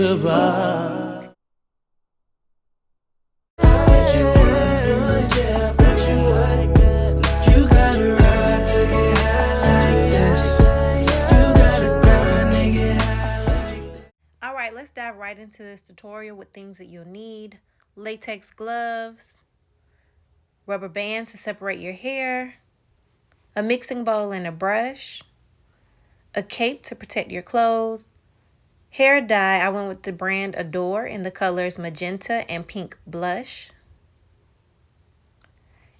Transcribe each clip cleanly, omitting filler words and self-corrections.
goodbye. Alright, let's dive right into this tutorial with things that you'll need. Latex gloves, rubber bands to separate your hair, a mixing bowl and a brush, a cape to protect your clothes, hair dye. I went with the brand Adore in the colors Magenta and Pink Blush,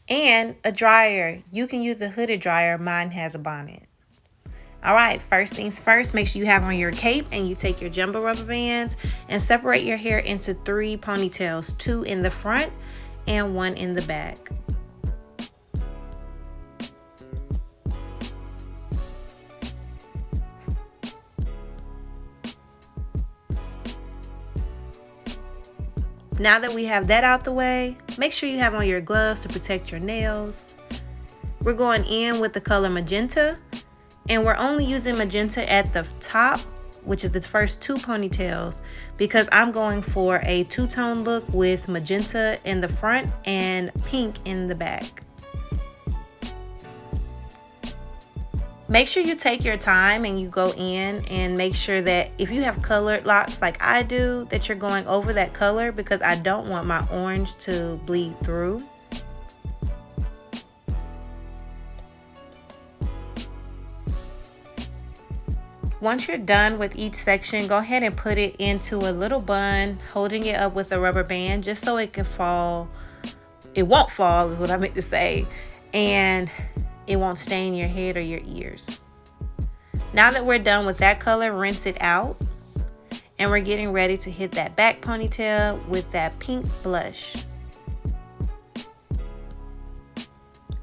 and a dryer. You can use a hooded dryer. Mine has a bonnet. All right, first things first, make sure you have on your cape and you take your jumbo rubber bands and separate your hair into 3 ponytails, 2 in the front and 1 in the back. Now that we have that out the way, make sure you have on your gloves to protect your nails. We're going in with the color Magenta, and we're only using Magenta at the top, which is the first 2 ponytails, because I'm going for a two-tone look with Magenta in the front and pink in the back. Make sure you take your time and you go in and make sure that if you have colored locks like I do, that you're going over that color, because I don't want my orange to bleed through. Once you're done with each section, go ahead and put it into a little bun, holding it up with a rubber band just so it can fall. It won't fall is what I meant to say, and it won't stain your head or your ears. Now that we're done with that color, rinse it out, and we're getting ready to hit that back ponytail with that pink blush.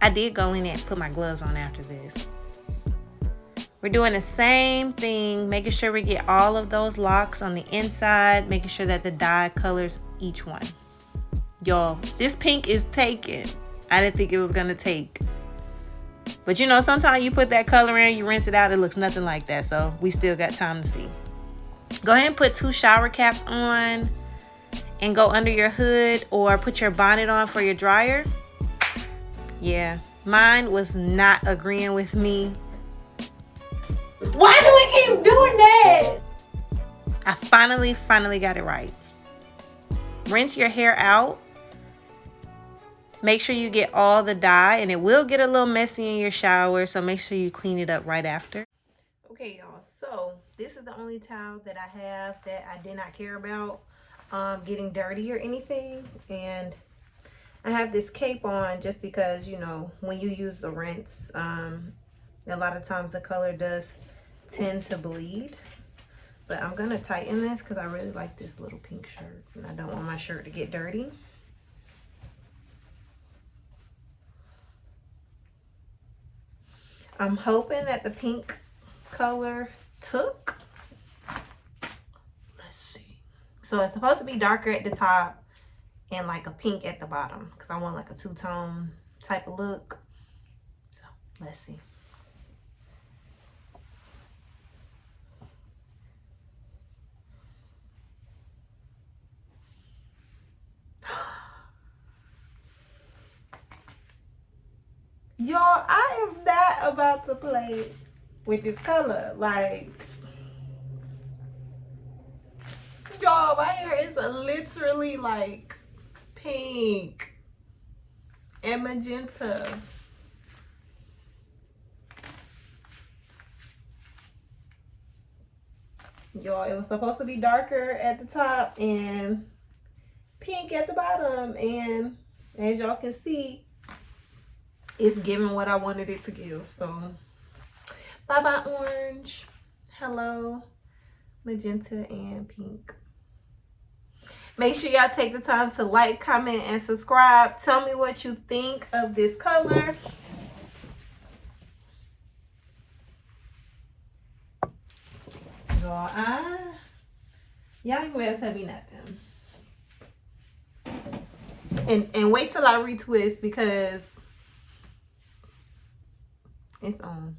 I did go in and put my gloves on after this. We're doing the same thing, making sure we get all of those locks on the inside, making sure that the dye colors each one. Y'all, this pink is taken. I didn't think it was gonna take. But you know, sometimes you put that color in, you rinse it out, it looks nothing like that. So we still got time to see. Go ahead and put 2 shower caps on and go under your hood, or put your bonnet on for your dryer. Yeah, mine was not agreeing with me. Why do we keep doing that? I finally got it right. Rinse your hair out. Make sure you get all the dye, and it will get a little messy in your shower, so make sure you clean it up right after. Okay, y'all, so this is the only towel that I have that I did not care about getting dirty or anything. And I have this cape on just because, you know, when you use the rinse, a lot of times the color does tend to bleed. But I'm gonna tighten this because I really like this little pink shirt and I don't want my shirt to get dirty. I'm hoping that the pink color took. Let's see. So it's supposed to be darker at the top and like a pink at the bottom, because I want like a two-tone type of look. So let's see. Y'all, I am not about to play with this color. Like, y'all, my hair is literally like pink and magenta. Y'all, it was supposed to be darker at the top and pink at the bottom. And as y'all can see, it's giving what I wanted it to give. So bye-bye orange. Hello magenta and pink. Make sure y'all take the time to like, comment, and subscribe. Tell me what you think of this color. Y'all ain't gonna be able to tell me nothing. And wait till I retwist, because it's on.